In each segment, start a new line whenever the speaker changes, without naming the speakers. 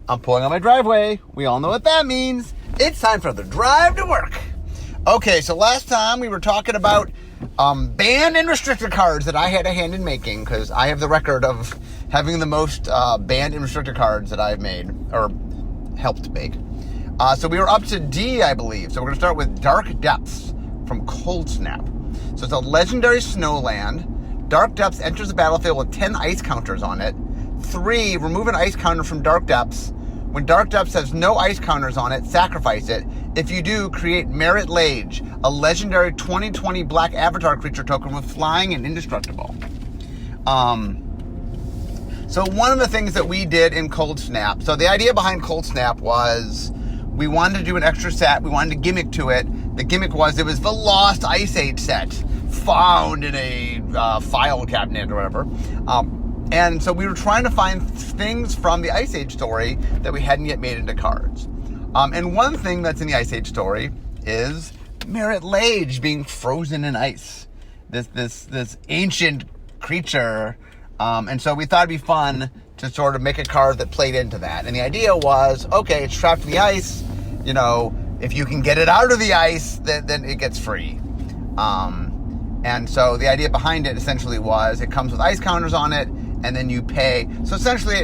I'm pulling on my driveway. We all know what that means. It's time for the drive to work. Okay, so last time we were talking about banned and restricted cards that I had a hand in making, because I have the record of having the most banned and restricted cards that I've made, or helped make. So we were up to D, I believe. So we're going to start with Dark Depths from Cold Snap. So it's a legendary snowland. Dark Depths enters the battlefield with 10 ice counters on it. 3, remove an ice counter from Dark Depths. When Dark Depths has no ice counters on it, sacrifice it. If you do, create Merit Lage, a legendary 2020 black avatar creature token with flying and indestructible. So one of the things that we did in Cold Snap, so the idea behind Cold Snap was we wanted to do an extra set. We wanted to gimmick to it. The gimmick was it was the Lost Ice Age set found in a file cabinet or whatever. And so we were trying to find things from the Ice Age story that we hadn't yet made into cards. And one thing that's in the Ice Age story is Merit Lage being frozen in ice. This ancient creature. And so we thought it'd be fun to sort of make a card that played into that. And the idea was, okay, it's trapped in the ice. You know, if you can get it out of the ice, then it gets free. And so the idea behind it essentially was it comes with ice counters on it, and then you pay. So essentially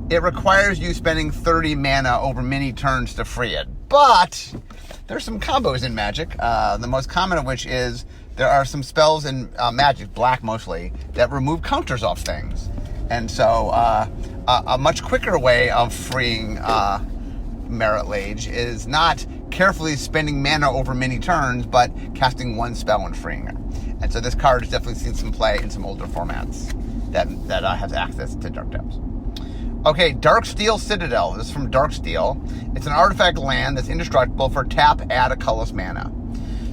it requires you spending 30 mana over many turns to free it. But there's some combos in Magic, the most common of which is there are some spells in Magic, black mostly, that remove counters off things. And so a much quicker way of freeing Merit Lage is not carefully spending mana over many turns, but casting one spell and freeing it. And so this card has definitely seen some play in some older formats that has access to Dark Depths. Okay, Darksteel Citadel. This is from Darksteel. It's an artifact land that's indestructible for tap, add a colorless mana.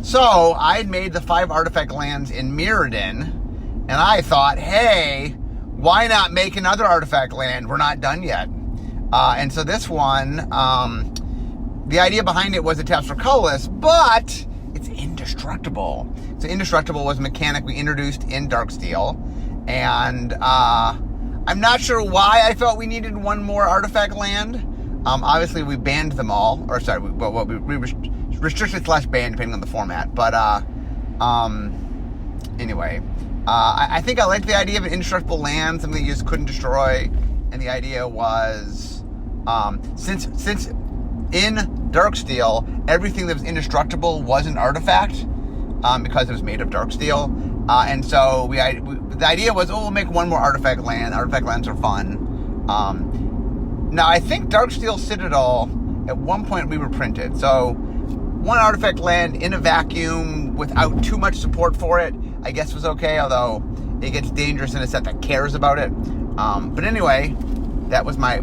So I'd made the 5 artifact lands in Mirrodin, and I thought, hey, why not make another artifact land? We're not done yet. And so this one, the idea behind it was it taps for colorless, but it's indestructible. So indestructible was a mechanic we introduced in Darksteel, and I'm not sure why I felt we needed one more artifact land. Obviously, we banned them all, or sorry, we restricted / banned depending on the format. But anyway, I think I liked the idea of an indestructible land, something that you just couldn't destroy. And the idea was, since in Darksteel, everything that was indestructible was an artifact, because it was made of Darksteel. And so the idea was, we'll make one more artifact land. Artifact lands are fun. Now, I think Darksteel Citadel, at one point we were printed. So one artifact land in a vacuum without too much support for it, I guess was okay, although it gets dangerous in a set that cares about it. But anyway, that was my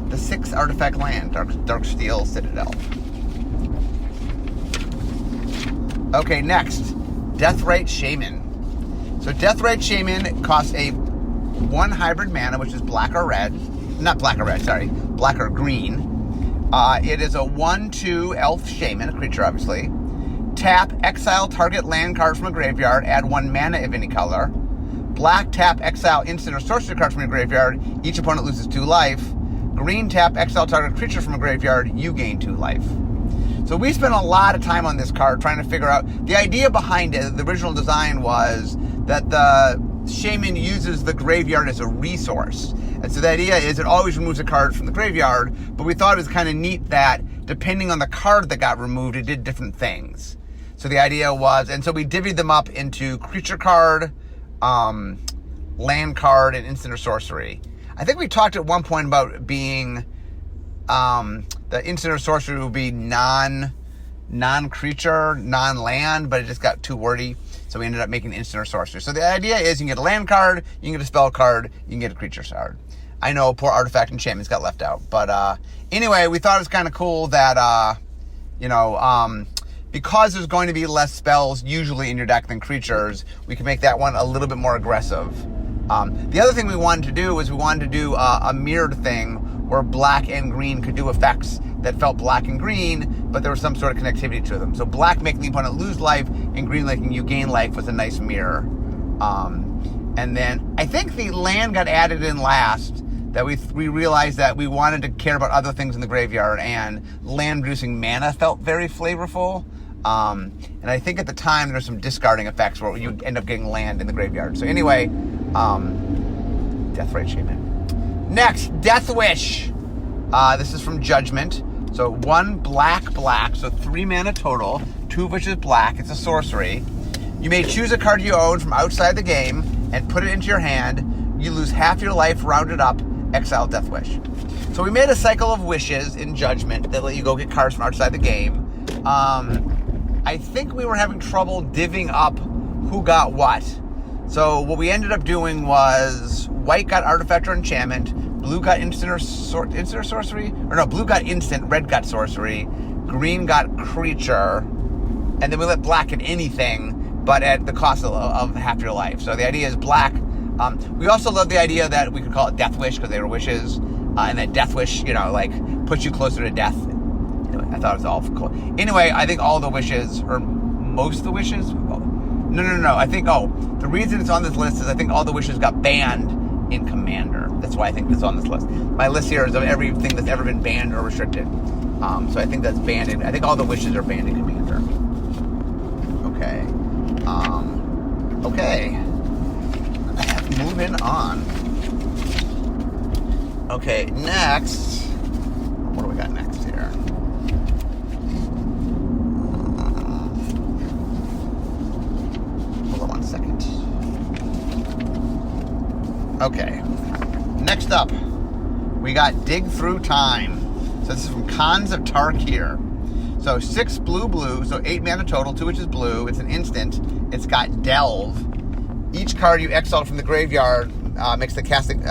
the 6th artifact land, Darksteel Citadel. Okay, next, Deathrite Shaman. So Deathrite Shaman costs a 1 hybrid mana, which is black or red. Not black or red, sorry. Black or green. It is a 1/2 elf shaman, a creature obviously. Tap, exile target land card from a graveyard, add 1 mana of any color. Black, tap, exile instant or sorcery card from your graveyard, each opponent loses 2 life. Green, tap, exile target creature from a graveyard, you gain 2 life. So we spent a lot of time on this card trying to figure out, the idea behind it, the original design was that the shaman uses the graveyard as a resource. And so the idea is it always removes a card from the graveyard, but we thought it was kind of neat that depending on the card that got removed, it did different things. So the idea was, and so we divvied them up into creature card, land card, and instant or sorcery. I think we talked at one point about being, the instant or sorcery would be non-creature, non-land, but it just got too wordy. So we ended up making instant or sorcery. So the idea is you can get a land card, you can get a spell card, you can get a creature card. I know poor artifact and shamans got left out. But anyway, we thought it was kind of cool that, because there's going to be less spells usually in your deck than creatures, we can make that one a little bit more aggressive. The other thing we wanted to do was we wanted to do a mirrored thing where black and green could do effects that felt black and green, but there was some sort of connectivity to them. So black making the opponent lose life and green making you gain life was a nice mirror. And then I think the land got added in last that we realized that we wanted to care about other things in the graveyard, and land-producing mana felt very flavorful. And I think at the time there's some discarding effects where you end up getting land in the graveyard. So anyway, Death Ray Shaman. Next, Death Wish. This is from Judgment. So 1 black, so 3 mana total, 2 of which is black. It's a sorcery. You may choose a card you own from outside the game and put it into your hand. You lose half your life, rounded up, exile Death Wish. So we made a cycle of wishes in Judgment that let you go get cards from outside the game. I think we were having trouble divvying up who got what. So what we ended up doing was white got artifact or enchantment, blue got instant or sorcery, or no, blue got instant, red got sorcery, green got creature, and then we let black get anything, but at the cost of half your life. So the idea is black. We also love the idea that we could call it Death Wish because they were wishes, and that Death Wish, puts you closer to death. Anyway, I thought it was all cool. Anyway, I think all the wishes, or most of the wishes, no. I think, the reason it's on this list is I think all the wishes got banned in Commander. That's why I think it's on this list. My list here is of everything that's ever been banned or restricted. So I think that's banned. I think all the wishes are banned in Commander. Okay. Okay. Moving on. Okay, next. What do we got next here? Hold on 1 second. Okay. Next up, we got Dig Through Time. So this is from Khans of Tarkir. So 6 blue, so 8 mana total, 2 which is blue. It's an instant. It's got Delve. Each card you exile from the graveyard makes the casting...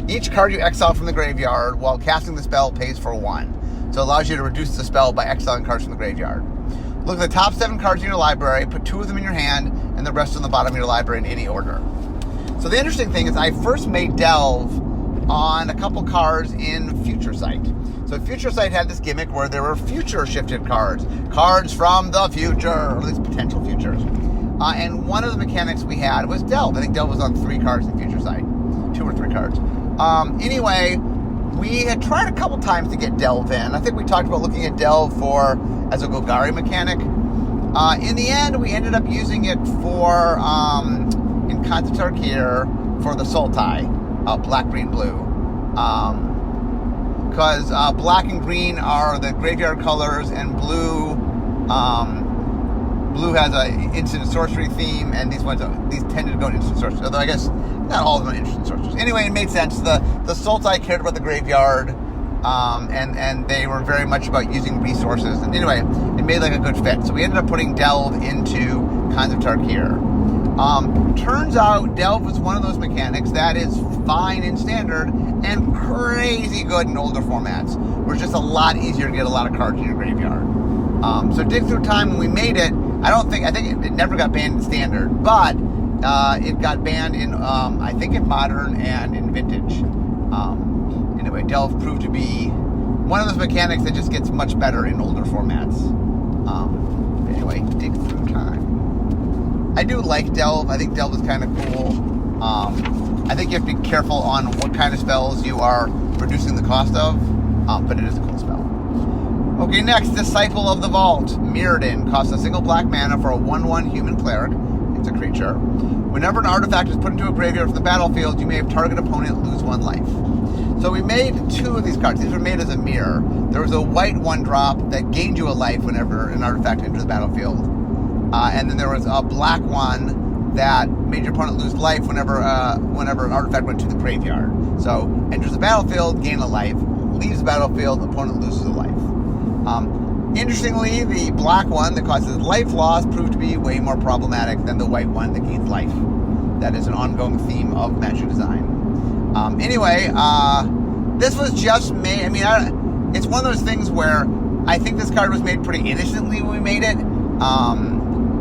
each card you exile from the graveyard while casting the spell pays for 1. So it allows you to reduce the spell by exiling cards from the graveyard. Look at the top 7 cards in your library, put 2 of them in your hand, and the rest on the bottom of your library in any order. So the interesting thing is I first made Delve on a couple cards in Future Sight. So Future Sight had this gimmick where there were future shifted cards. Cards from the future, or at least potential futures. And one of the mechanics we had was Delve. I think Delve was on 3 cards in Future Sight. 2 or 3 cards. Anyway, we had tried a couple times to get Delve in. I think we talked about looking at Delve as a Golgari mechanic. In the end, we ended up using it for, in Khans of Tarkir, for the Sultai, black, green, blue. Because black and green are the graveyard colors, and blue has an instant sorcery theme, and these tended to go in instant sorcery. Although I guess not all of them are instant sorceries. Anyway, it made sense. The Sultai cared about the graveyard, and they were very much about using resources. And anyway, it made like a good fit. So we ended up putting Delve into Khans of Tarkir. Turns out Delve was one of those mechanics that is fine in Standard and crazy good in older formats, where it's just a lot easier to get a lot of cards in your graveyard. So Dig Through Time, when we made it, I think it never got banned in Standard, but it got banned in, I think in Modern and in Vintage. Anyway, Delve proved to be one of those mechanics that just gets much better in older formats. Anyway, Dig Through Time. I do like Delve. I think Delve is kind of cool. I think you have to be careful on what kind of spells you are reducing the cost of, but it is a cool spell. Okay, next, Disciple of the Vault. Mirrodin costs a single black mana for a 1/1 human cleric. It's a creature. Whenever an artifact is put into a graveyard from the battlefield, you may have target opponent lose 1 life. So we made 2 of these cards. These were made as a mirror. There was a white 1-drop that gained you a life whenever an artifact entered the battlefield. And then there was a black one that made your opponent lose life whenever an artifact went to the graveyard. So, enters the battlefield, gain a life. Leaves the battlefield, opponent loses a life. Interestingly, the black one that causes life loss proved to be way more problematic than the white one that gains life. That is an ongoing theme of Magic Design. Anyway, this was just made... it's one of those things where I think this card was made pretty innocently when we made it.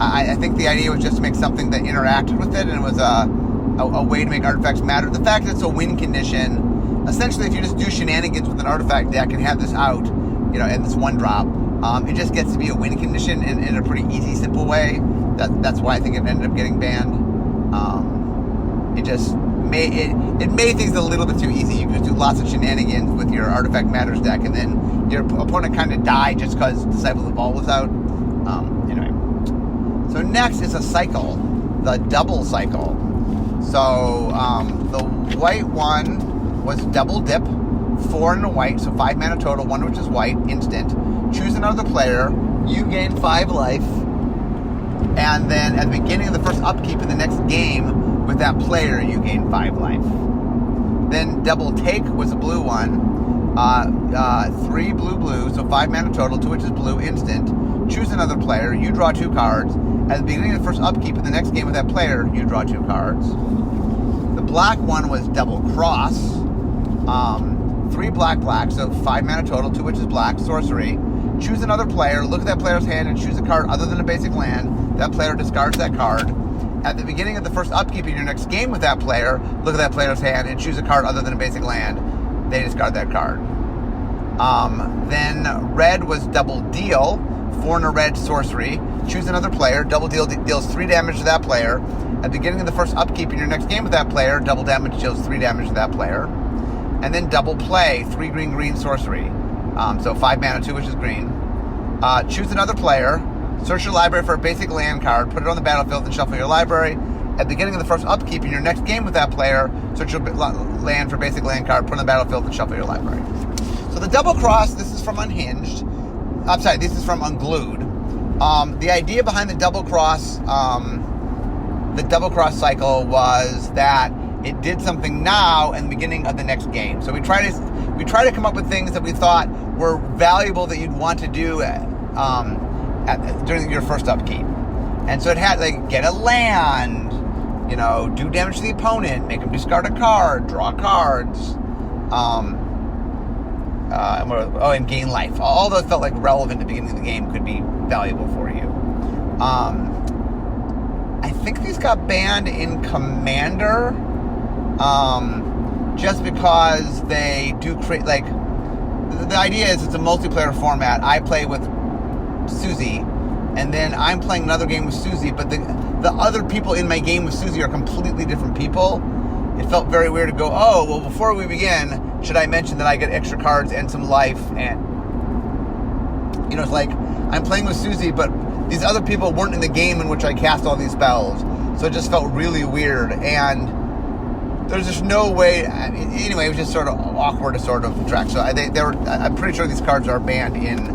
I think the idea was just to make something that interacted with it, and it was a way to make artifacts matter. The fact that it's a win condition, essentially if you just do shenanigans with an artifact deck and have this out, and this 1-drop, it just gets to be a win condition in a pretty easy, simple way. That's why I think it ended up getting banned. It just made things a little bit too easy. You could do lots of shenanigans with your Artifact Matters deck, and then your opponent kind of died just because Disciple of the Ball was out. Anyway, so next is a cycle, the double cycle. So the white one was double dip, 4 and a white, so 5 mana total, 1 which is white, instant. Choose another player, you gain 5 life, and then at the beginning of the first upkeep in the next game with that player, you gain 5 life. Then double take was a blue one, 3 blue, so 5 mana total, 2 which is blue, instant. Choose another player, you draw 2 cards. At the beginning of the first upkeep in the next game with that player, you draw 2 cards. The black one was double cross, 3 black, so 5 mana total, 2 which is black, sorcery. Choose another player, look at that player's hand and choose a card other than a basic land. That player discards that card. At the beginning of the first upkeep in your next game with that player, look at that player's hand and choose a card other than a basic land. They discard that card. Then red was double deal, 4 and a red, sorcery. Choose another player, double deal deals 3 damage to that player. At the beginning of the first upkeep in your next game with that player, double damage deals 3 damage to that player. And then double play, 3 green, sorcery. So 5 mana, 2 which is green. Choose another player, search your library for a basic land card, put it on the battlefield and shuffle your library. At the beginning of the first upkeep in your next game with that player, search your land for a basic land card, put it on the battlefield and shuffle your library. So the double cross, this is from Unhinged. I'm sorry, this is from Unglued. The idea behind the double cross cycle was that it did something now and the beginning of the next game. So we try to come up with things that we thought were valuable that you'd want to do during your first upkeep. And so it had like get a land, do damage to the opponent, make them discard a card, draw cards, and gain life. All those felt like relevant at the beginning of the game, could be valuable for you. I think these got banned in Commander, just because they do create, like, the idea is it's a multiplayer format. I play with Susie, and then I'm playing another game with Susie, but the other people in my game with Susie are completely different people. It felt very weird to go, oh, well, before we begin, should I mention that I get extra cards and some life? And, it's like, I'm playing with Susie, but these other people weren't in the game in which I cast all these spells. So it just felt really weird. And there's just no way, anyway, it was just sort of awkward to sort of track. So I'm pretty sure these cards are banned in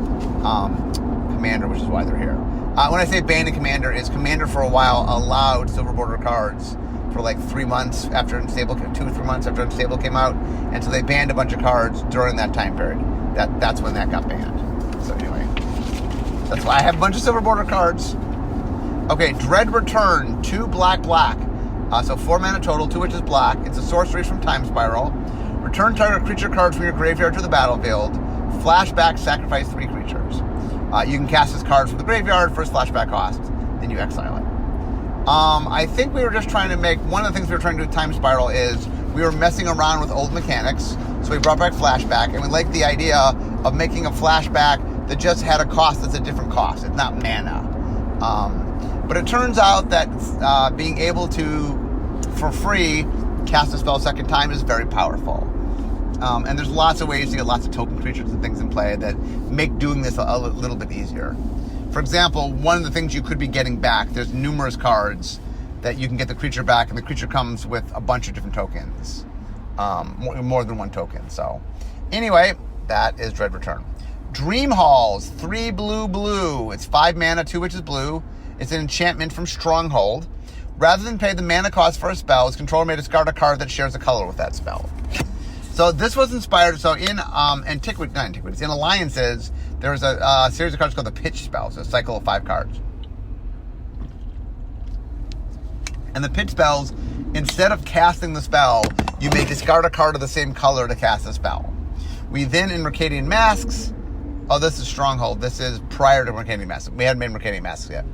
Commander, which is why they're here. When I say banned in Commander, is Commander for a while allowed silver border cards for like 3 months after Unstable, 2 or 3 months after Unstable came out, and so they banned a bunch of cards during that time period. That's when that got banned. So anyway, that's why I have a bunch of silver border cards. Okay, Dread Return, 2 black. So 4 mana total, 2 which is black. It's a sorcery from Time Spiral. Return target creature cards from your graveyard to the battlefield. Flashback, sacrifice 3 creatures. You can cast this card from the graveyard, first flashback cost, then you exile it. I think we were just trying to make, one of the things we were trying to do with Time Spiral is we were messing around with old mechanics, so we brought back flashback, and we liked the idea of making a flashback that just had a cost that's a different cost. It's not mana. But it turns out that being able to, for free, cast a spell second time is very powerful. And there's lots of ways to get lots of token creatures and things in play that make doing this a little bit easier. For example, one of the things you could be getting back, there's numerous cards that you can get the creature back, and the creature comes with a bunch of different tokens. More than one token. So, anyway, that is Dread Return. Dream Halls, 3 blue. It's 5 mana, 2 which is blue. It's an enchantment from Stronghold. Rather than pay the mana cost for a spell, its controller may discard a card that shares a color with that spell. So this was inspired, so in in Alliances, there was a series of cards called the Pitch Spells, a cycle of 5 cards. And the Pitch Spells, instead of casting the spell, you may discard a card of the same color to cast the spell. We then, in Mercadian Masks, this is Stronghold, this is prior to Mercadian Masks. We hadn't made Mercadian Masks yet.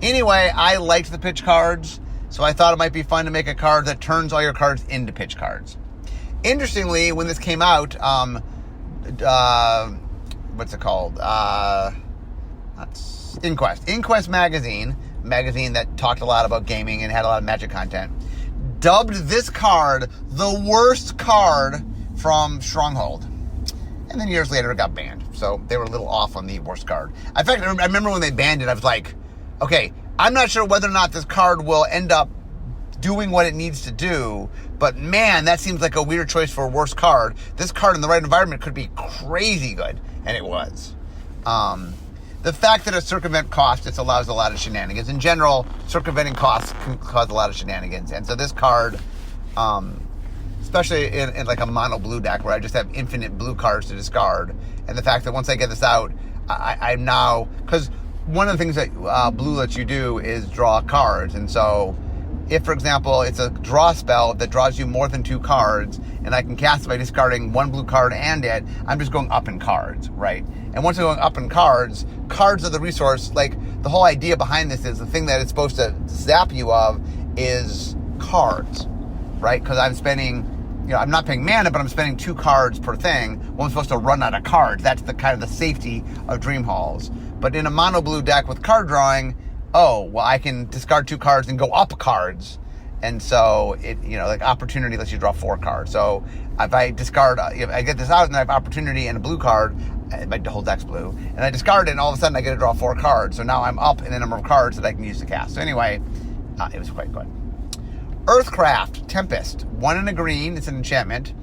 Anyway, I liked the pitch cards, so I thought it might be fun to make a card that turns all your cards into pitch cards. Interestingly, when this came out, what's it called? Inquest magazine that talked a lot about gaming and had a lot of Magic content, dubbed this card the worst card from Stronghold. And then years later, it got banned. So they were a little off on the worst card. In fact, I remember when they banned it, I was like, okay, I'm not sure whether or not this card will end up doing what it needs to do, but man, that seems like a weird choice for a worst card. This card in the right environment could be crazy good, and it was. The fact that a circumvent cost, it allows a lot of shenanigans. In general, circumventing costs can cause a lot of shenanigans, and so this card, especially in like a mono blue deck where I just have infinite blue cards to discard, and the fact that once I get this out, I'm now, because one of the things that blue lets you do is draw cards, and so if, for example, it's a draw spell that draws you more than 2 cards, and I can cast it by discarding 1 blue card and it, I'm just going up in cards, right? And once I'm going up in cards, cards are the resource. Like, the whole idea behind this is the thing that it's supposed to zap you of is cards, right? Because I'm spending, I'm not paying mana, but I'm spending 2 cards per thing. Well, I'm supposed to run out of cards. That's the kind of the safety of Dream Halls. But in a mono blue deck with card drawing, I can discard 2 cards and go up cards. And so it, like opportunity lets you draw 4 cards. So if I discard, if I get this out and I have opportunity and a blue card, my whole deck's blue, and I discard it and all of a sudden I get to draw 4 cards. So now I'm up in the number of cards that I can use to cast. So anyway, it was quite good. Earthcraft, Tempest, 1 and a green, it's an enchantment.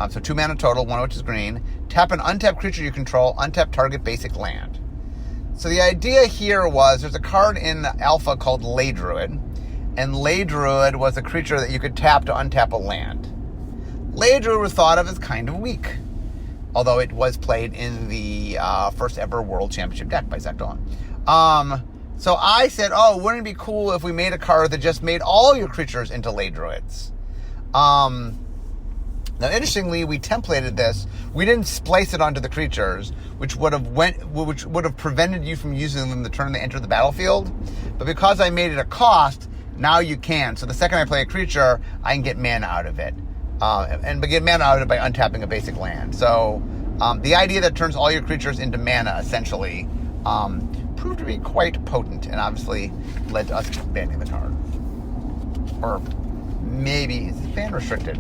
So 2 mana total, 1 of which is green. Tap an untapped creature you control, untap target basic land. So the idea here was there's a card in Alpha called Ley Druid, and Ley Druid was a creature that you could tap to untap a land. Ley Druid was thought of as kind of weak, although it was played in the first ever World Championship deck by Zach Dolan. So I said, wouldn't it be cool if we made a card that just made all your creatures into Ley Druids? Now, interestingly, we templated this. We didn't splice it onto the creatures, which would have prevented you from using them the turn they enter the battlefield. But because I made it a cost, now you can. So the second I play a creature, I can get mana out of it, and get mana out of it by untapping a basic land. So the idea that turns all your creatures into mana essentially proved to be quite potent, and obviously led to us banning the card. Or maybe is it ban restricted?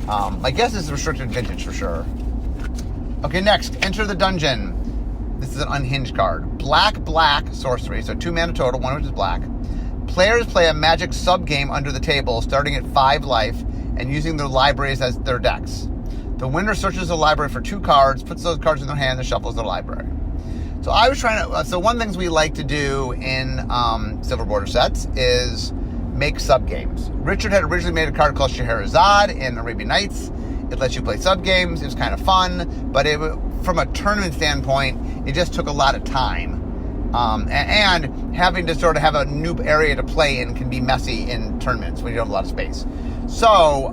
My guess is restricted vintage for sure. Okay, next, Enter the Dungeon. This is an unhinged card. Black sorcery, so 2 mana total, 1 of which is black. Players play a magic sub-game under the table, starting at 5 life, and using their libraries as their decks. The winner searches the library for 2 cards, puts those cards in their hand, and shuffles their library. So I was trying to, so one of the things we like to do in Silver Border sets is make sub-games. Richard had originally made a card called Scheherazade in Arabian Nights. It lets you play sub-games. It was kind of fun, but from a tournament standpoint, it just took a lot of time. And having to sort of have a new area to play in can be messy in tournaments when you don't have a lot of space. So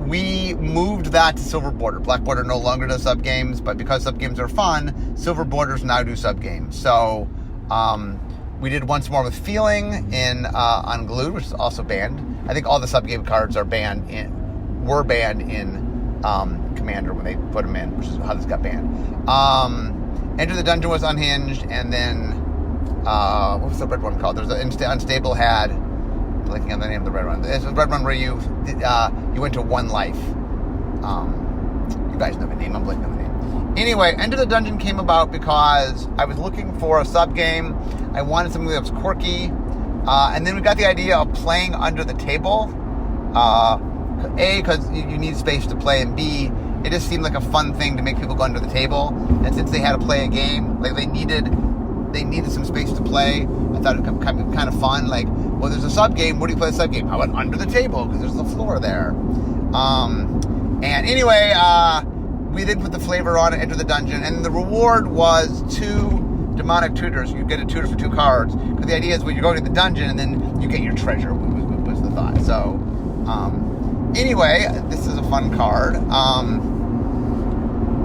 we moved that to Silver Border. Black Border no longer does sub-games, but because sub-games are fun, Silver Borders now do sub-games. So we did once more with Feeling in Unglued, which is also banned. I think all the sub-game cards were banned in Commander when they put them in, which is how this got banned. Enter the Dungeon was unhinged, and then what was the red one called? There's an Unstable had, blinking on the name of the red one. It's a red one where you went to 1 life. You guys know the name. I'm blinking on the name. Anyway, Enter the Dungeon came about because I was looking for a sub-game. I wanted something that was quirky. And then we got the idea of playing under the table. A, because you need space to play, and B, it just seemed like a fun thing to make people go under the table. And since they had to play a game, like they needed some space to play, I thought it would be kind of fun. Like, well, there's a sub-game. Where do you play a sub-game? I went under the table because there's the floor there. And anyway, we did put the flavor on it, Enter the Dungeon, and the reward was 2 demonic tutors. You get a tutor for 2 cards. Because the idea is when you're going to the dungeon, and then you get your treasure, was the thought. So, anyway, this is a fun card.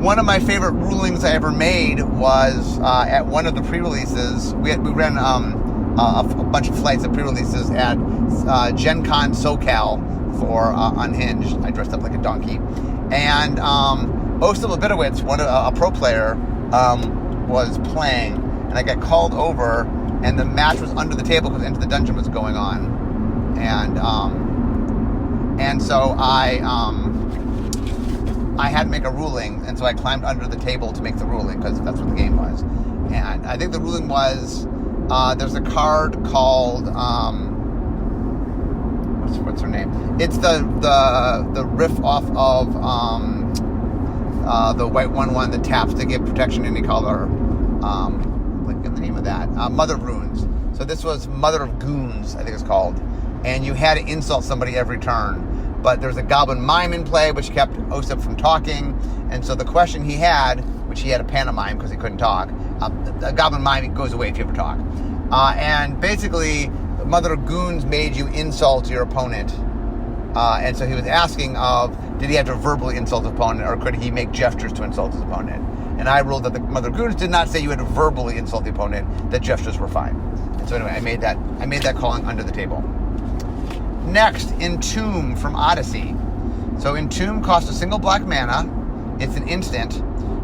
One of my favorite rulings I ever made was at one of the pre-releases. We ran a bunch of flights of pre-releases at Gen Con SoCal for Unhinged. I dressed up like a donkey. And Osta Lebitowitz, a pro player, was playing, and I got called over, and the match was under the table because Enter the Dungeon was going on. And And so I had to make a ruling, and so I climbed under the table to make the ruling, because that's what the game was. And I think the ruling was, there's a card called, what's her name? It's the riff off of the white 1/1 that taps to give protection to any color. Like the name of that, Mother of Runes. So this was Mother of Goons, I think it's called, and you had to insult somebody every turn. But there's a Goblin Mime in play, which kept Osip from talking. And so the question he had, which he had a pantomime because he couldn't talk, a Goblin Mime goes away if you ever talk. And basically, Mother of Goons made you insult your opponent. And so he was asking of, did he have to verbally insult his opponent, or could he make gestures to insult his opponent? And I ruled that the Mother of Goons did not say you had to verbally insult the opponent, that gestures were fine. And so anyway, I made that calling under the table. Next, Entomb from Odyssey. So Entomb costs a single black mana. It's an instant.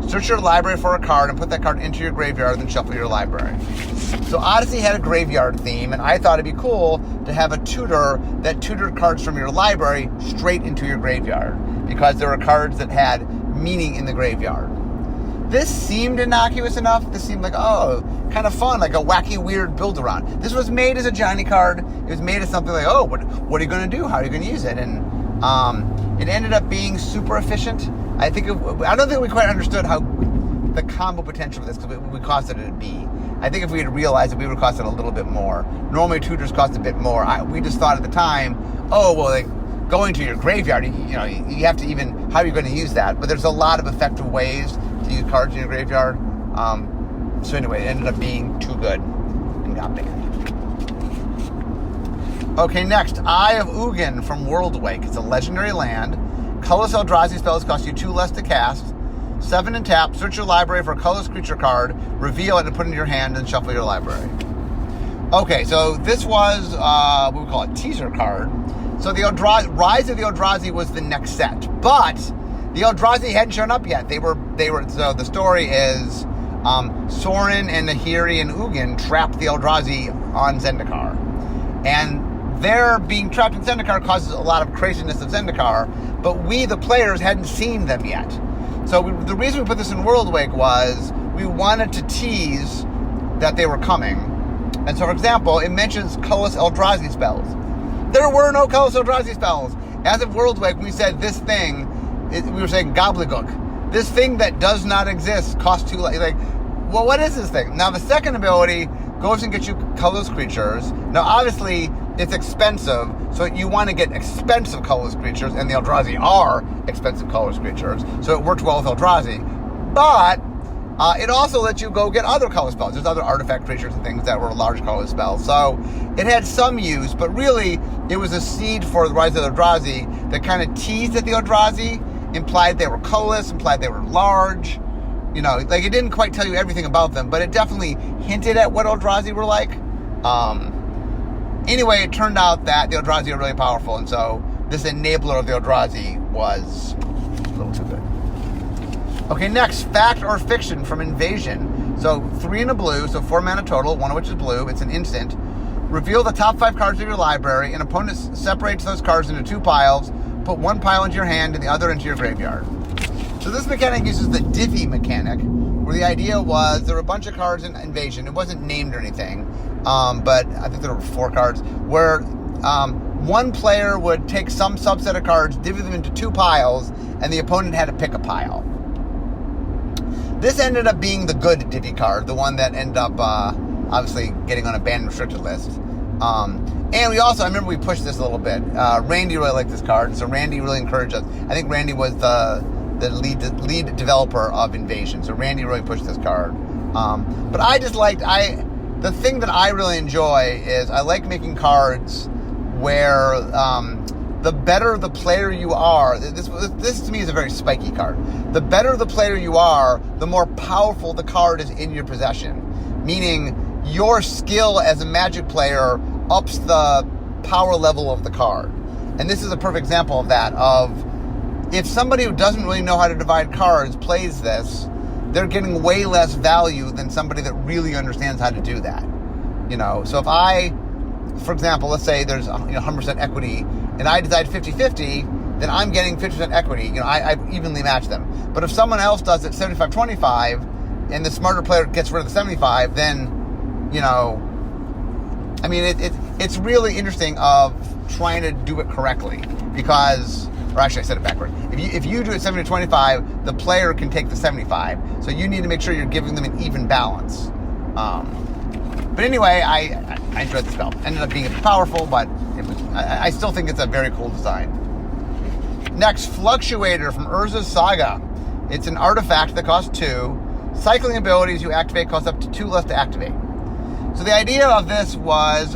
Search your library for a card and put that card into your graveyard, then shuffle your library. So Odyssey had a graveyard theme, and I thought it'd be cool to have a tutor that tutored cards from your library straight into your graveyard, because there were cards that had meaning in the graveyard. This seemed innocuous enough. This seemed like, oh, kind of fun, like a wacky, weird build-around. This was made as a Johnny card. It was made as something like, oh, what are you going to do? How are you going to use it? And it ended up being super efficient. I don't think we quite understood how the combo potential of this, because we costed it a B. I think if we had realized it, we would have costed a little bit more. Normally, tutors cost a bit more. We just thought at the time, oh, well, like, going to your graveyard, you have to even, how are you going to use that? But there's a lot of effective ways to use cards in your graveyard. So anyway, it ended up being too good and got banned. Okay, next, Eye of Ugin from Worldwake. It's a legendary land. Colorless Eldrazi spells cost you 2 less to cast. 7 and tap, search your library for a colorless creature card, reveal it and put it in your hand, and shuffle your library. Okay, so this was, what we call a teaser card. So the Rise of the Eldrazi was the next set, but the Eldrazi hadn't shown up yet. They were. So the story is, Sorin and Nahiri and Ugin trapped the Eldrazi on Zendikar, and their being trapped in Zendikar causes a lot of craziness of Zendikar, but we, the players, hadn't seen them yet. So the reason we put this in Worldwake was we wanted to tease that they were coming. And so, for example, it mentions colorless Eldrazi spells. There were no colorless Eldrazi spells. As of Worldwake, we said this thing, we were saying gobbledygook. This thing that does not exist costs 2 like, well, what is this thing? Now, the second ability goes and gets you colorless creatures. Now, obviously, it's expensive, so you want to get expensive colorless creatures, and the Eldrazi are expensive colorless creatures, so it worked well with Eldrazi. But it also lets you go get other color spells. There's other artifact creatures and things that were large color spells. So it had some use, but really it was a seed for the Rise of the Eldrazi that kind of teased at the Eldrazi, implied they were colorless, implied they were large. Like, it didn't quite tell you everything about them, but it definitely hinted at what Eldrazi were like. Anyway, it turned out that the Eldrazi are really powerful, and so this enabler of the Eldrazi was a little too good. Okay, next, Fact or Fiction from Invasion. So 3 and a blue, so 4 mana total, 1 of which is blue. It's an instant. Reveal the top 5 cards of your library. An opponent separates those cards into 2 piles. Put 1 pile into your hand and the other into your graveyard. So this mechanic uses the divvy mechanic, where the idea was there were a bunch of cards in Invasion. It wasn't named or anything, but I think there were 4 cards, where one player would take some subset of cards, divvy them into 2 piles, and the opponent had to pick a pile. This ended up being the good divvy card, the one that ended up obviously getting on a banned restricted list. And we also, I remember we pushed this a little bit. Randy really liked this card, so Randy really encouraged us. I think Randy was the lead developer of Invasion, so Randy really pushed this card. But I just liked, the thing that I really enjoy is I like making cards where the better the player you are, this to me is a very spiky card. The better the player you are, the more powerful the card is in your possession. Meaning, your skill as a Magic player ups the power level of the card. And this is a perfect example of that, of if somebody who doesn't really know how to divide cards plays this, they're getting way less value than somebody that really understands how to do that. So if I, for example, let's say there's 100% equity and I decide 50-50, then I'm getting 50% equity. I evenly match them. But if someone else does it 75-25, and the smarter player gets rid of the 75, then, it's really interesting of trying to do it correctly, because, or actually I said it backward. If you do it 70-25, the player can take the 75. So you need to make sure you're giving them an even balance. But anyway, I enjoyed the spell. Ended up being powerful, but I still think it's a very cool design. Next, Fluctuator from Urza's Saga. It's an artifact that costs 2. Cycling abilities you activate cost up to 2 less to activate. So the idea of this was,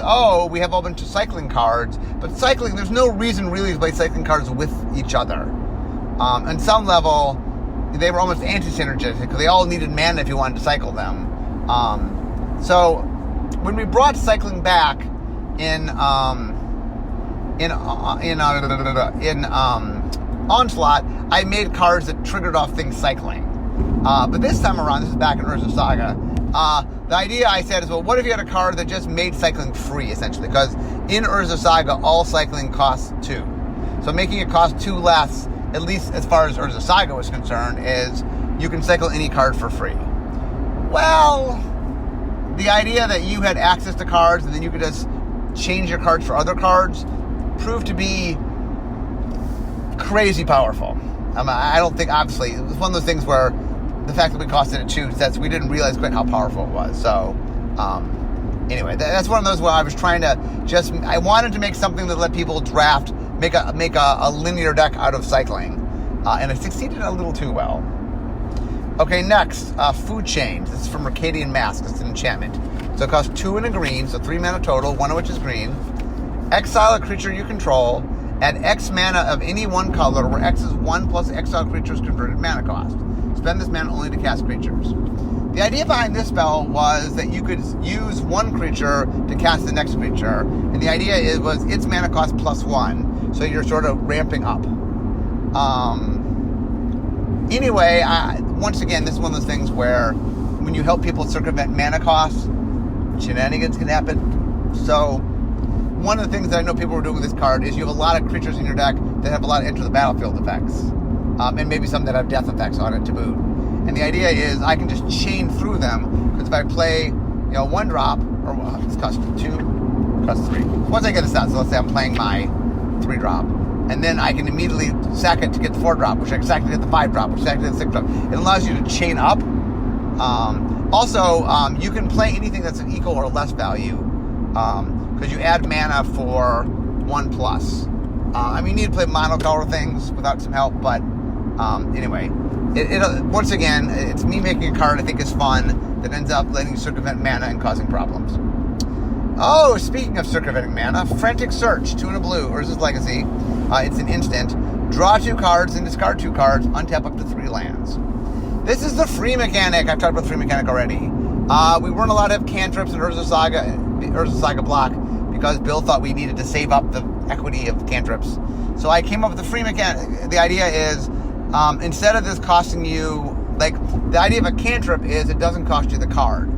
we have a bunch of cycling cards, but cycling, there's no reason really to play cycling cards with each other. On some level, they were almost anti-synergistic, because they all needed mana if you wanted to cycle them. So when we brought cycling back in Onslaught, I made cards that triggered off things cycling. But this time around, this is back in Urza's Saga, the idea I said is, well, what if you had a card that just made cycling free, essentially? Because in Urza's Saga, all cycling costs 2. So making it cost 2 less, at least as far as Urza's Saga was concerned, is you can cycle any card for free. Well, the idea that you had access to cards and then you could just change your cards for other cards proved to be crazy powerful. I don't think, obviously, it was one of those things where the fact that we costed it 2 sets, we didn't realize quite how powerful it was. So, anyway, that's one of those where I was trying to I wanted to make something that let people draft, make a linear deck out of cycling. And I succeeded a little too well. Okay, next, Food Chains. This is from Mercadian Mask. It's an enchantment. So it costs 2 and a green, so 3 mana total, 1 of which is green. Exile a creature you control. Add X mana of any one color, where X is 1 plus exile creature's converted mana cost. Spend this mana only to cast creatures. The idea behind this spell was that you could use one creature to cast the next creature, and the idea was its mana cost +1, so you're sort of ramping up. Anyway, once again, this is one of those things where when you help people circumvent mana costs, shenanigans can happen. So one of the things that I know people were doing with this card is you have a lot of creatures in your deck that have a lot of enter the battlefield effects. And maybe some that have death effects on it to boot. And the idea is I can just chain through them, because if I play, 1 drop, or it's cost 2, cost 3. Once I get this out, so let's say I'm playing my 3 drop, and then I can immediately sack it to get the 4 drop, which I can sack to get the 5 drop, which I can sack to get the 6 drop. It allows you to chain up. Also, you can play anything that's an equal or less value, because you add mana for 1+. You need to play monocolor things without some help, but anyway, once again, it's me making a card I think is fun that ends up letting you circumvent mana and causing problems. Oh, speaking of circumventing mana, Frantic Search, 2 and a blue, Urza's Legacy. It's an instant. Draw 2 cards and discard 2 cards, untap up to 3 lands. This is the free mechanic. I've talked about the free mechanic already. We weren't allowed to have cantrips in Urza's Saga block, because Bill thought we needed to save up the equity of cantrips. So I came up with the free mechanic. The idea is, instead of this costing you, the idea of a cantrip is it doesn't cost you the card.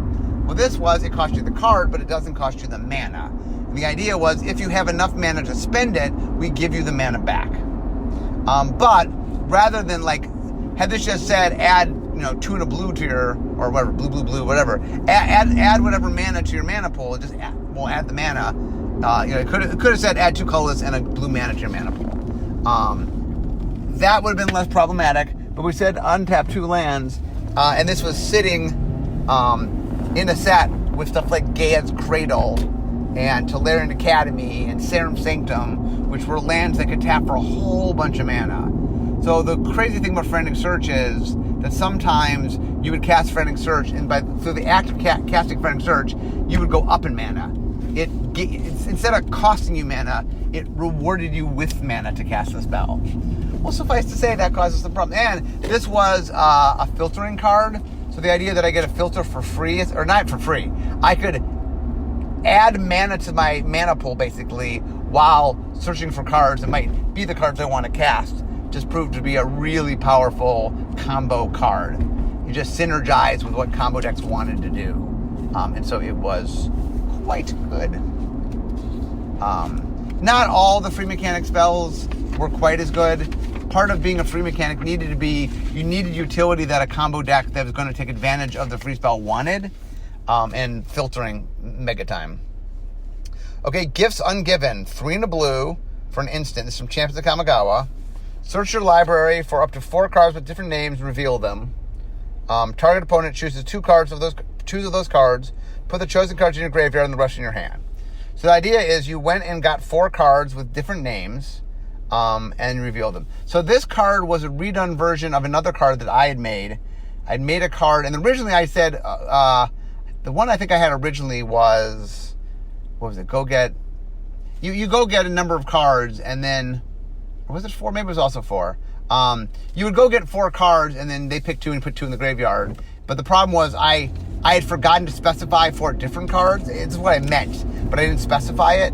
Well, it cost you the card, but it doesn't cost you the mana. And the idea was, if you have enough mana to spend it, we give you the mana back. But rather than had this just said add 2 and a blue to your, or whatever, blue, whatever, add whatever mana to your mana pool, and just add the mana. It could have said add 2 colorless and a blue mana to your mana pool. That would have been less problematic, but we said untap 2 lands, and this was sitting in a set with stuff like Gaia's Cradle and Tolarian Academy and Serum Sanctum, which were lands that could tap for a whole bunch of mana. So the crazy thing about Frantic Search is that sometimes you would cast Frantic Search, and through the act of casting Frantic Search, you would go up in mana. Instead of costing you mana, it rewarded you with mana to cast the spell. Well, suffice to say, that causes some problem. And this was a filtering card, so the idea that I get a filter for free, or not for free, I could add mana to my mana pool, basically, while searching for cards that might be the cards I want to cast. Just proved to be a really powerful combo card. You just synergize with what combo decks wanted to do. And so it was quite good. Not all the free mechanic spells were quite as good. Part of being a free mechanic needed to be, you needed utility that a combo deck that was going to take advantage of the free spell wanted, and filtering mega time. Okay, Gifts Ungiven, 3 and a blue for an instant. This is from Champions of Kamigawa. Search your library for up to 4 cards with different names and reveal them. Target opponent chooses 2 of those cards, put the chosen cards in your graveyard and the rest in your hand. So the idea is you went and got 4 cards with different names, and revealed them. So this card was a redone version of another card that I had made. I'd made a card, and originally I said, the one I think I had originally was, what was it? You go get a number of cards, and then, or was it 4? Maybe it was also 4. You would go get 4 cards, and then they pick 2 and put 2 in the graveyard. But the problem was I had forgotten to specify 4 different cards. It's what I meant, but I didn't specify it.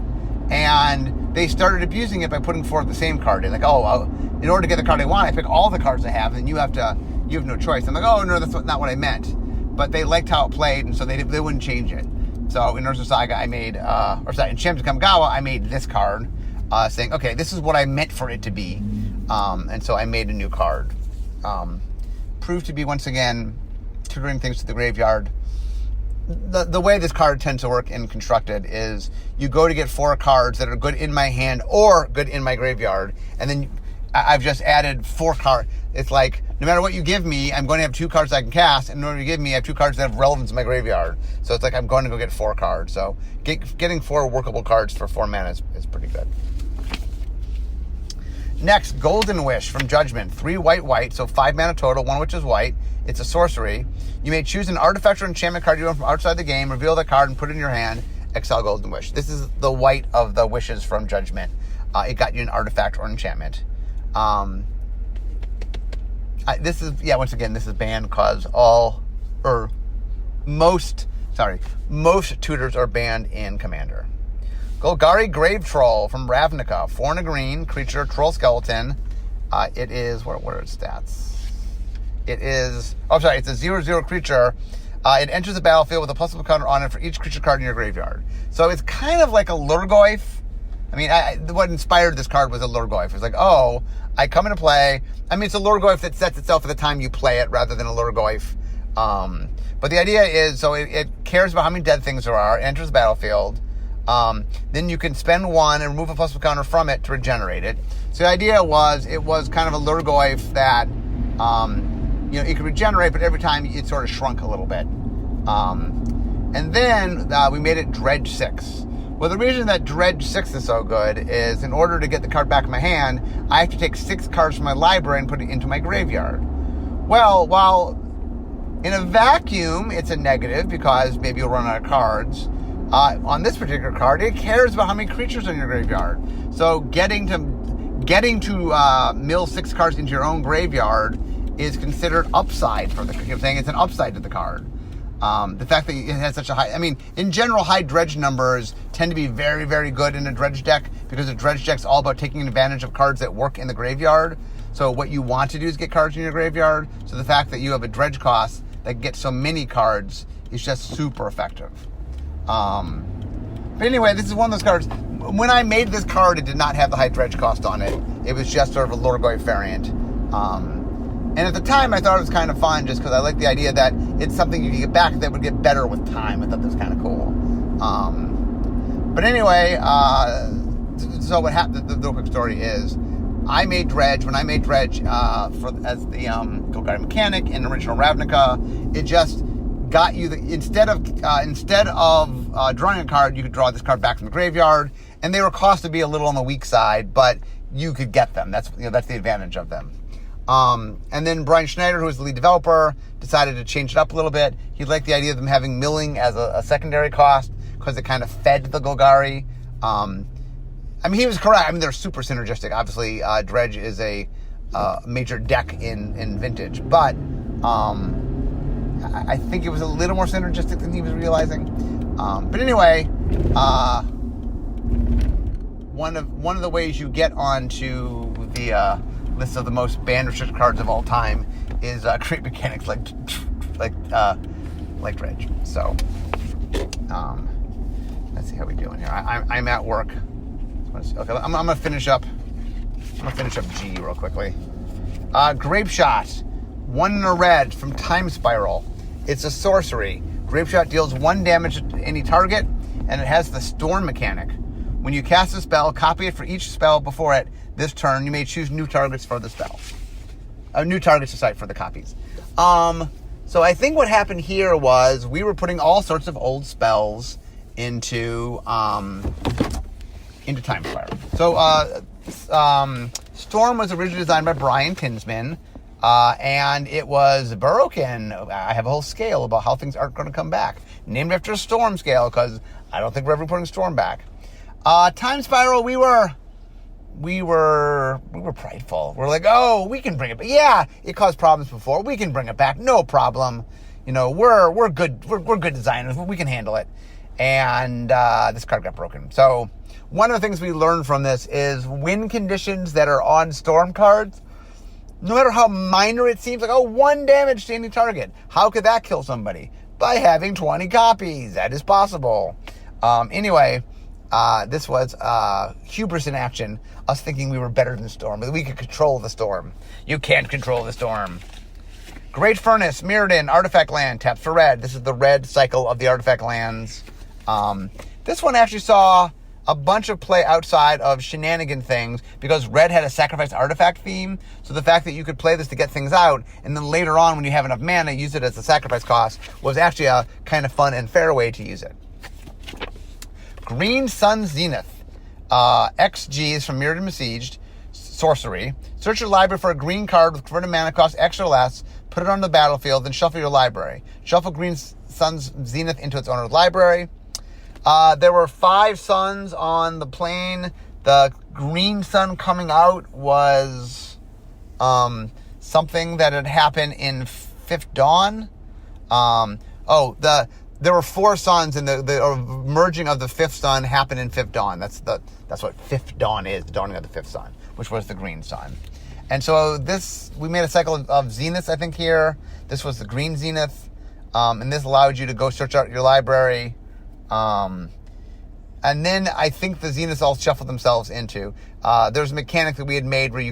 And they started abusing it by putting 4 of the same card in. Like, in order to get the card I want, I pick all the cards I have, and you have no choice. I'm like, oh, no, that's not what I meant. But they liked how it played, and so they wouldn't change it. So in Urza Saga, I made, in Champions of Kamigawa, I made this card, saying, okay, this is what I meant for it to be. And so I made a new card. Proved to be, once again, tutoring things to the graveyard. The way this card tends to work in Constructed is you go to get 4 cards that are good in my hand or good in my graveyard, and then I've just added 4 cards. It's like, no matter what you give me, I'm going to have 2 cards I can cast, and in order to give me, I have 2 cards that have relevance in my graveyard. So it's like I'm going to go get 4 cards. So getting 4 workable cards for 4 mana is pretty good. Next, Golden Wish from Judgment. 3 white, so 5 mana total, 1 which is white. It's a sorcery. You may choose an artifact or enchantment card you want from outside the game, reveal the card, and put it in your hand. Exile Golden Wish. This is the white of the wishes from Judgment. It got you an artifact or enchantment. This is banned because most tutors are banned in Commander. Golgari Grave Troll from Ravnica. 4 and a green, creature, troll skeleton. It is, what are its stats? It's a 0/0 creature. It enters the battlefield with a +1 counter on it for each creature card in your graveyard. So it's kind of like a Lurgoyf. I mean, what inspired this card was a Lurgoyf. It's like, I come into play. I mean, it's a Lurgoyf that sets itself at the time you play it rather than a Lurgoyf. But the idea is, so it cares about how many dead things there are, enters the battlefield. Then you can spend 1 and remove a +1 counter from it to regenerate it. So the idea was, it was kind of a Lurgoyf that, it could regenerate, but every time it sort of shrunk a little bit. And then we made it Dredge 6. Well, the reason that Dredge 6 is so good is in order to get the card back in my hand, I have to take 6 cards from my library and put it into my graveyard. Well, while in a vacuum, it's a negative because maybe you'll run out of cards. On this particular card, it cares about how many creatures are in your graveyard. So getting to mill 6 cards into your own graveyard is considered upside for the, I'm saying it's an upside to the card. The fact that it has such a high, in general, high dredge numbers tend to be very, very good in a dredge deck because a dredge deck's all about taking advantage of cards that work in the graveyard. So what you want to do is get cards in your graveyard. So the fact that you have a dredge cost that gets so many cards is just super effective. But anyway, this is one of those cards. When I made this card, it did not have the high dredge cost on it. It was just sort of a Lurgoyf variant. And at the time, I thought it was kind of fun just because I like the idea that it's something you can get back that would get better with time. I thought that was kind of cool. But anyway, so what happened, the real quick story is, I made Dredge. When I made Dredge as the Golgari mechanic in original Ravnica, it just got you instead of drawing a card, you could draw this card back from the graveyard, and they were cost to be a little on the weak side, but you could get them. That's the advantage of them. And then Brian Schneider, who was the lead developer, decided to change it up a little bit. He liked the idea of them having milling as a secondary cost because it kind of fed the Golgari. He was correct. They're super synergistic. Obviously, Dredge is a major deck in Vintage, but I think it was a little more synergistic than he was realizing. But anyway, one of the ways you get onto the list of the most banned restricted cards of all time is create mechanics like Dredge. So let's see how we're doing here. I'm at work Okay, I'm gonna finish up. I'm gonna finish up G real quickly. Grape Shot, 1 in a red from Time Spiral. It's a sorcery. Grape Shot deals 1 damage to any target, and it has the Storm mechanic. When you cast a spell, copy it for each spell before it. This turn, you may choose new targets for the spell. New targets to cite for the copies. So I think what happened here was we were putting all sorts of old spells into Time Spiral. So Storm was originally designed by Brian Tinsman, and it was broken. I have a whole scale about how things aren't going to come back, named after a Storm scale, because I don't think we're ever putting Storm back. Time Spiral, we were prideful. We're like, oh, we can bring it back. Yeah, it caused problems before. We can bring it back, no problem. You know, we're good. We're good designers. We can handle it. And this card got broken. So one of the things we learned from this is win conditions that are on Storm cards, no matter how minor it seems, like, oh, 1 damage to any target. How could that kill somebody? By having 20 copies. That is possible. Anyway, this was hubris in action. Us thinking we were better than the Storm, that we could control the Storm. You can't control the Storm. Great Furnace, Mirrodin, Artifact Land, taps for red. This is the red cycle of the Artifact Lands. This one actually saw a bunch of play outside of shenanigan things because red had a sacrifice artifact theme. So the fact that you could play this to get things out, and then later on when you have enough mana, use it as a sacrifice cost, was actually a kind of fun and fair way to use it. Green Sun Zenith. XG is from Mirrodin Besieged. Sorcery. Search your library for a green card with converted mana cost X or less. Put it on the battlefield, then shuffle your library. Shuffle Green Sun's Zenith into its owner's library. There were 5 suns on the plane. The green sun coming out was something that had happened in Fifth Dawn. There were 4 suns, and the merging of the 5th sun happened in Fifth Dawn. That's what Fifth Dawn is, the dawning of the 5th sun, which was the green sun. And so we made a cycle of Zeniths, I think, here. This was the green Zenith, and this allowed you to go search out your library. And then I think the Zeniths all shuffled themselves into. There's a mechanic that we had made where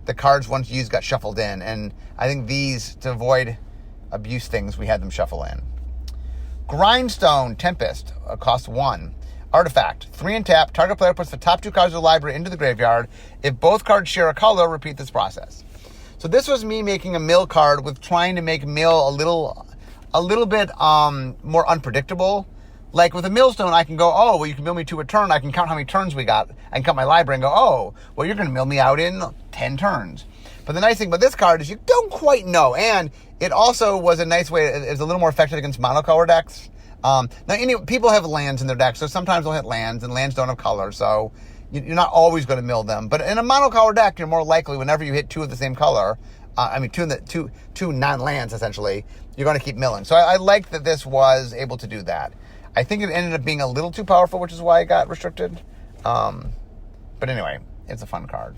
the cards once used got shuffled in, and I think these, to avoid abuse things, we had them shuffle in. Grindstone Tempest, cost 1. Artifact, 3 and tap. Target player puts the top 2 cards of the library into the graveyard. If both cards share a color, repeat this process. So this was me making a mill card with trying to make mill a little bit more unpredictable. Like with a millstone, I can go, oh, well, you can mill me 2 a turn. I can count how many turns we got. I can count my library and go, oh, well, you're going to mill me out in 10 turns. But the nice thing about this card is you don't quite know. And it also was a nice way, it was a little more effective against monocolor decks. Now, people have lands in their decks, so sometimes they'll hit lands, and lands don't have color, so you're not always going to mill them. But in a monocolor deck, you're more likely, whenever you hit 2 of the same color, two non-lands, essentially, you're going to keep milling. So I like that this was able to do that. I think it ended up being a little too powerful, which is why it got restricted. But anyway, it's a fun card.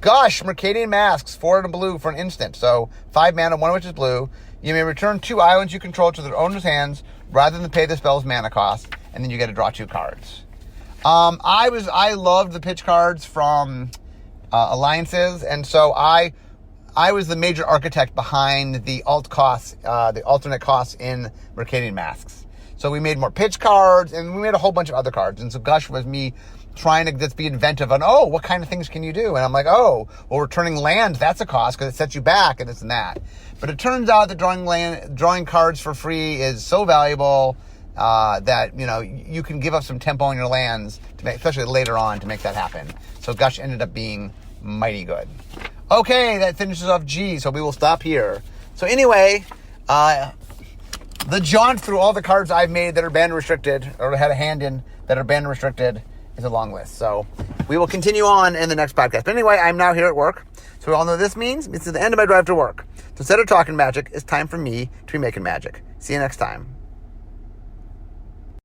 Gush, Mercadian Masks, 4 and a blue for an instant. So 5 mana, 1 of which is blue. You may return 2 islands you control to their owner's hands rather than pay the spell's mana cost, and then you get to draw 2 cards. I loved the pitch cards from Alliances, and so I was the major architect behind the alternate costs in Mercadian Masks. So we made more pitch cards, and we made a whole bunch of other cards. And so Gush was me trying to just be inventive on, oh, what kind of things can you do? And I'm like, oh, well, returning land, that's a cost because it sets you back and this and that. But it turns out that drawing cards for free is so valuable that, you can give up some tempo on your lands, especially later on, to make that happen. So Gush ended up being mighty good. Okay, that finishes off G, so we will stop here. So anyway, the jaunt through all the cards I've made that are banned restricted, or had a hand in that are banned restricted, is a long list. So we will continue on in the next podcast. But anyway, I'm now here at work. So we all know what this means. This is the end of my drive to work. So instead of talking magic, it's time for me to be making magic. See you next time.